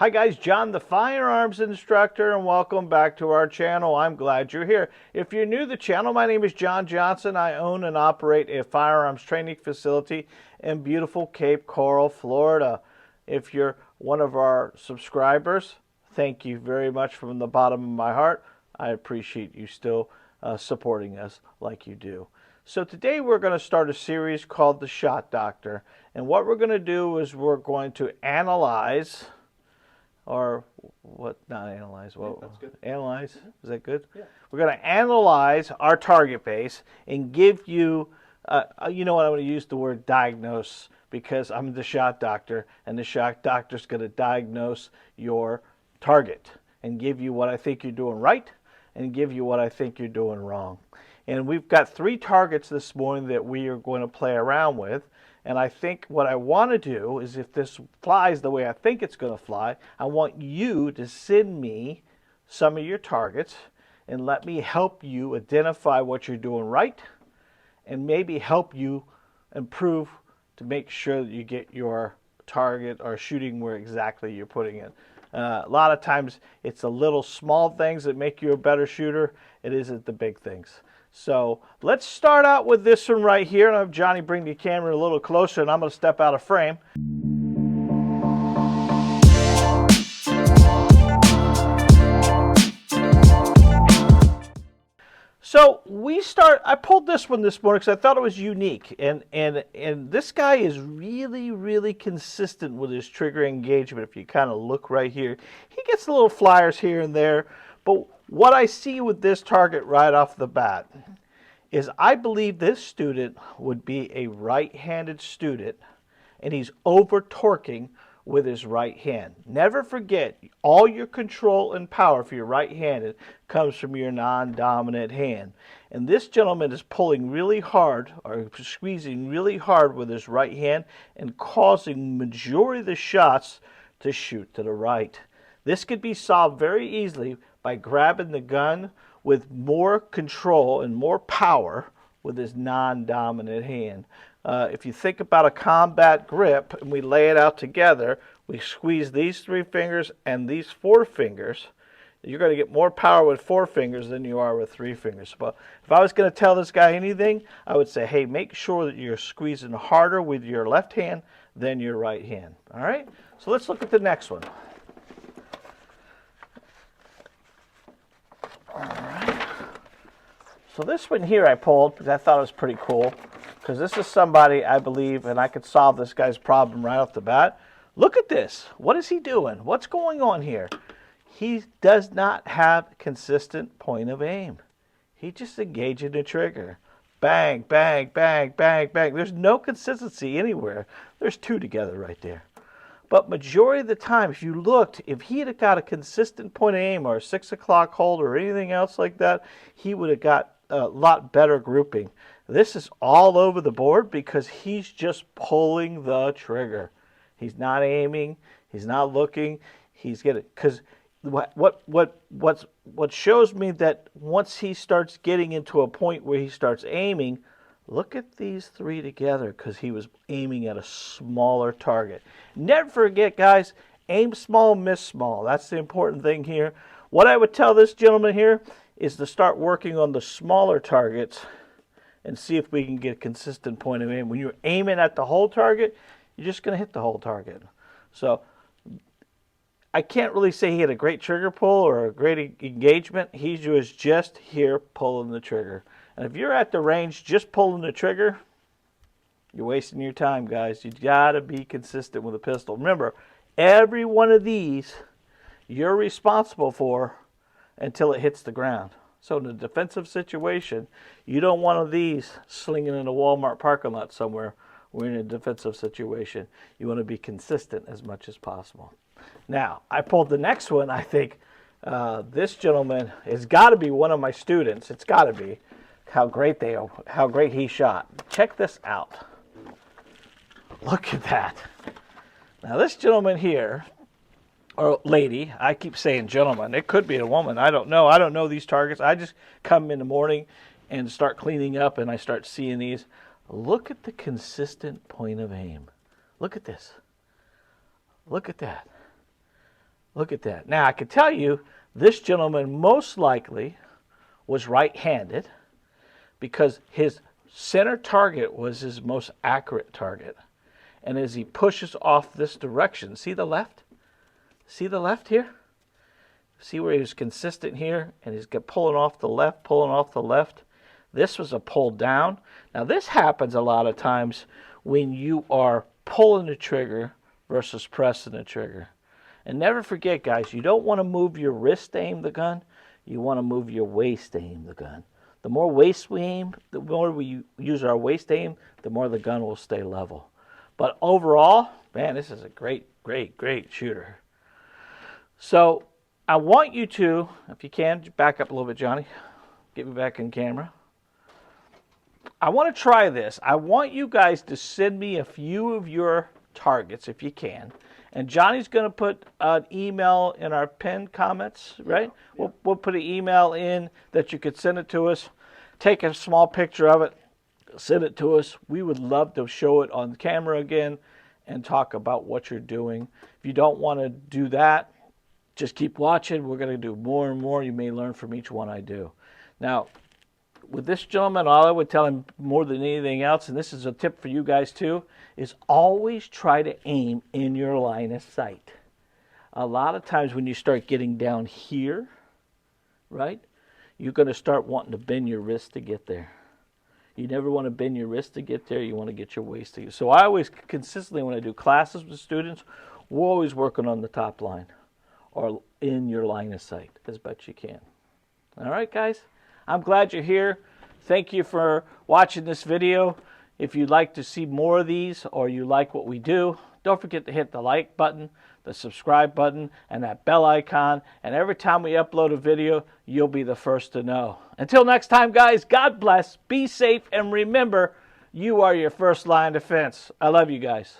Hi guys, John the Firearms Instructor, and welcome back to our channel. I'm glad you're here. If you're new to the channel, my name is John Johnson. I own and operate a firearms training facility in beautiful Cape Coral, Florida. If you're one of our subscribers, thank you very much from the bottom of my heart. I appreciate you still supporting us like you do. So today we're going to start a series called The Shot Doctor. And what we're going to do is we're going to analyze... Or what? Not analyze. What? Yeah, that's good. Analyze. Is that good? Yeah. We're going to analyze our target base and give you. You know what? I'm going to use the word diagnose because I'm the shot doctor, and the shot doctor is going to diagnose your target and give you what I think you're doing right and give you what I think you're doing wrong. And we've got 3 targets this morning that we are going to play around with. And I think what I want to do is, if this flies the way I think it's going to fly, I want you to send me some of your targets and let me help you identify what you're doing right and maybe help you improve to make sure that you get your target or shooting where exactly you're putting it. A lot of times it's the little small things that make you a better shooter. It isn't the big things. So let's start out with this one right here. And I'll have Johnny bring the camera a little closer, and I'm going to step out of frame. So I pulled this one this morning because I thought it was unique. And this guy is really consistent with his trigger engagement. If you kind of look right here, he gets little flyers here and there. But what I see with this target right off the bat is I believe this student would be a right-handed student, and he's over-torquing with his right hand. Never forget, all your control and power for your right-handed comes from your non-dominant hand. And this gentleman is pulling really hard, or squeezing really hard with his right hand, and causing majority of the shots to shoot to the right. This could be solved very easily by grabbing the gun with more control and more power with his non-dominant hand. If you think about a combat grip and we lay it out together, we squeeze these 3 fingers and these 4 fingers, you're going to get more power with 4 fingers than you are with 3 fingers. But if I was going to tell this guy anything, I would say, hey, make sure that you're squeezing harder with your left hand than your right hand. All right? So let's look at the next one. All right. So this one here I pulled because I thought it was pretty cool, because this is somebody I believe, and I could solve this guy's problem right off the bat. Look at this. What is he doing? What's going on here? He does not have consistent point of aim. He just engaging the trigger. Bang, bang, bang, bang, bang. There's no consistency anywhere. There's 2 together right there. But majority of the time, if you looked, if he had got a consistent point of aim or a 6 o'clock hold or anything else like that, he would have got a lot better grouping. This is all over the board because he's just pulling the trigger. He's not aiming. He's not looking. He's getting, because what shows me that once he starts getting into a point where he starts aiming, look at these 3 together, because he was aiming at a smaller target. Never forget, guys, aim small, miss small. That's the important thing here. What I would tell this gentleman here is to start working on the smaller targets and see if we can get a consistent point of aim. When you're aiming at the whole target, you're just going to hit the whole target. So I can't really say he had a great trigger pull or a great engagement. He was just here pulling the trigger. And if you're at the range just pulling the trigger, you're wasting your time, guys. You got to be consistent with a pistol. Remember, every one of these you're responsible for until it hits the ground. So in a defensive situation, you don't want one of these slinging in a Walmart parking lot somewhere. We're in a defensive situation. You want to be consistent as much as possible. Now, I pulled the next one. I think this gentleman has got to be one of my students. It's got to be. How great he shot. Check this out. Look at that. Now this gentleman here, or lady, I keep saying gentleman, it could be a woman, I don't know. I don't know these targets. I just come in the morning and start cleaning up and I start seeing these. Look at the consistent point of aim. Look at this. Look at that. Look at that. Now, I can tell you, this gentleman most likely was right-handed because his center target was his most accurate target. And as he pushes off this direction, see the left? See the left here? See where he was consistent here, and he's pulling off the left, pulling off the left. This was a pull down. Now this happens a lot of times when you are pulling the trigger versus pressing the trigger. And never forget, guys, you don't want to move your wrist to aim the gun. You want to move your waist to aim the gun. The more waist we aim, the more we use our waist aim, the more the gun will stay level. But overall, man, this is a great, great, great shooter. So I want you to, if you can, back up a little bit, Johnny. Get me back in camera. I want to try this. I want you guys to send me a few of your targets, if you can. And Johnny's going to put an email in our pinned comments, right? Yeah. We'll put an email in that you could send it to us. Take a small picture of it. Send it to us. We would love to show it on camera again and talk about what you're doing. If you don't want to do that, just keep watching. We're going to do more and more. You may learn from each one I do. Now, with this gentleman, all I would tell him more than anything else, and this is a tip for you guys too, is always try to aim in your line of sight. A lot of times when you start getting down here, right, you're going to start wanting to bend your wrist to get there. You never want to bend your wrist to get there. You want to get your waist to get. So I always consistently, when I do classes with students, we're always working on the top line or in your line of sight as best you can. All right, guys? I'm glad you're here. Thank you for watching this video. If you'd like to see more of these or you like what we do, don't forget to hit the like button, the subscribe button, and that bell icon. And every time we upload a video, you'll be the first to know. Until next time, guys, God bless, be safe, and remember, you are your first line of defense. I love you guys.